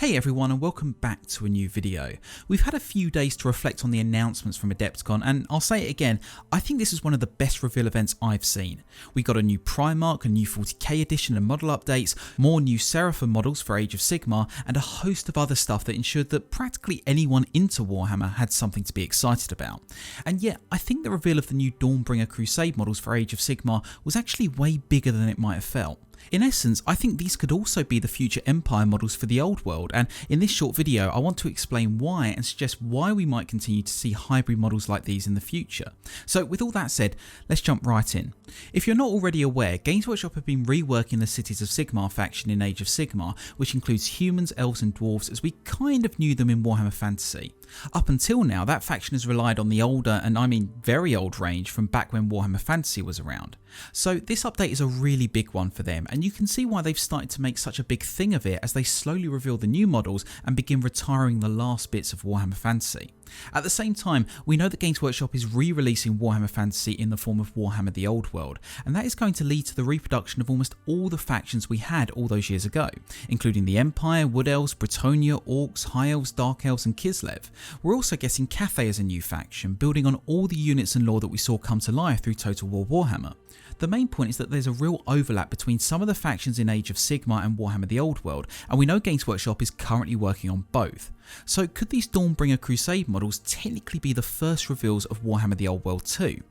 Hey everyone and welcome back to a new video. We've had a few days to reflect on the announcements from AdeptCon and I'll say it again, I think this is one of the best reveal events I've seen. We got a new Primarch, a new 40k edition and model updates, more new Seraphim models for Age of Sigmar and a host of other stuff that ensured that practically anyone into Warhammer had something to be excited about. And yet I think the reveal of the new Dawnbringer Crusade models for Age of Sigmar was actually way bigger than it might have felt. In essence, I think these could also be the future Empire models for the Old World, and in this short video I want to explain why and suggest why we might continue to see hybrid models like these in the future. So with all that said, let's jump right in. If you're not already aware, Games Workshop have been reworking the Cities of Sigmar faction in Age of Sigmar, which includes humans, elves and dwarves as we kind of knew them in Warhammer Fantasy. Up until now, that faction has relied on the older, and I mean very old range from back when Warhammer Fantasy was around. So this update is a really big one for them, and you can see why they've started to make such a big thing of it as they slowly reveal the new models and begin retiring the last bits of Warhammer Fantasy. At the same time, we know that Games Workshop is re-releasing Warhammer Fantasy in the form of Warhammer The Old World, and that is going to lead to the reproduction of almost all the factions we had all those years ago, including the Empire, Wood Elves, Bretonnia, Orcs, High Elves, Dark Elves and Kislev. We're also getting Cathay as a new faction, building on all the units and lore that we saw come to life through Total War Warhammer. The main point is that there's a real overlap between some of the factions in Age of Sigmar and Warhammer The Old World, and we know Games Workshop is currently working on both. So could these Dawnbringer Crusade models technically be the first reveals of Warhammer The Old World 2?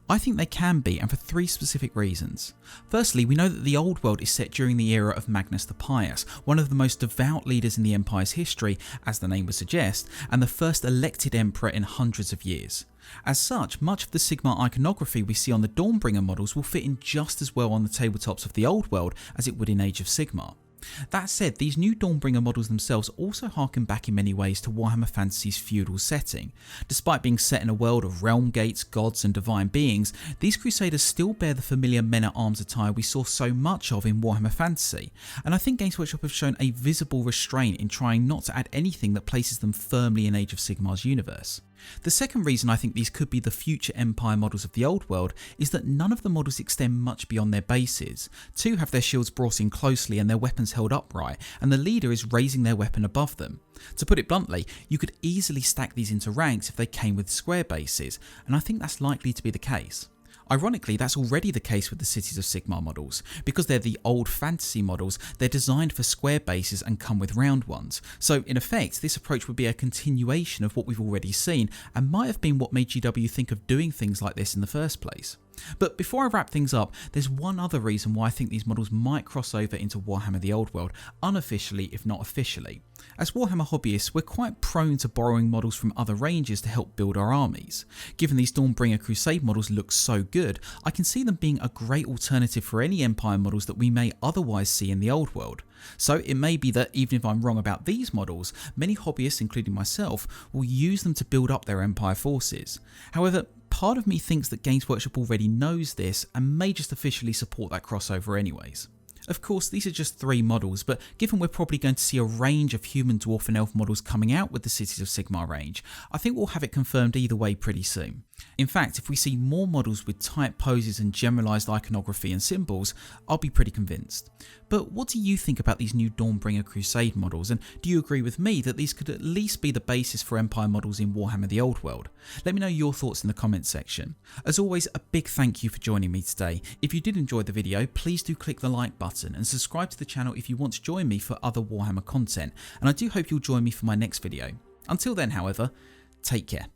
I think they can be, and for three specific reasons. Firstly, we know that the Old World is set during the era of Magnus the Pious, one of the most devout leaders in the Empire's history, as the name would suggest, and the first elected emperor in hundreds of years. As such, much of the Sigmar iconography we see on the Dawnbringer models will fit in just as well on the tabletops of the Old World as it would in Age of Sigmar. That said, these new Dawnbringer models themselves also harken back in many ways to Warhammer Fantasy's feudal setting. Despite being set in a world of realm gates, gods and divine beings, these Crusaders still bear the familiar men-at-arms attire we saw so much of in Warhammer Fantasy, and I think Games Workshop have shown a visible restraint in trying not to add anything that places them firmly in Age of Sigmar's universe. The second reason I think these could be the future Empire models of the Old World is that none of the models extend much beyond their bases. Two have their shields brought in closely and their weapons held upright, and the leader is raising their weapon above them. To put it bluntly, you could easily stack these into ranks if they came with square bases, and I think that's likely to be the case. Ironically, that's already the case with the Cities of Sigmar models. Because they're the old fantasy models, they're designed for square bases and come with round ones. So in effect, this approach would be a continuation of what we've already seen and might have been what made GW think of doing things like this in the first place. But before I wrap things up, there's one other reason why I think these models might cross over into Warhammer The Old World, unofficially if not officially. As Warhammer hobbyists, we're quite prone to borrowing models from other ranges to help build our armies. Given these Dawnbringer Crusade models look so good, I can see them being a great alternative for any Empire models that we may otherwise see in the Old World. So it may be that even if I'm wrong about these models, many hobbyists, including myself, will use them to build up their Empire forces. However, part of me thinks that Games Workshop already knows this and may just officially support that crossover anyways. Of course, these are just three models, but given we're probably going to see a range of human, dwarf and elf models coming out with the Cities of Sigmar range, I think we'll have it confirmed either way pretty soon. In fact, if we see more models with tight poses and generalised iconography and symbols, I'll be pretty convinced. But what do you think about these new Dawnbringer Crusade models, and do you agree with me that these could at least be the basis for Empire models in Warhammer The Old World? Let me know your thoughts in the comments section. As always, a big thank you for joining me today. If you did enjoy the video, please do click the like button and subscribe to the channel if you want to join me for other Warhammer content, and I do hope you'll join me for my next video. Until then, however, take care.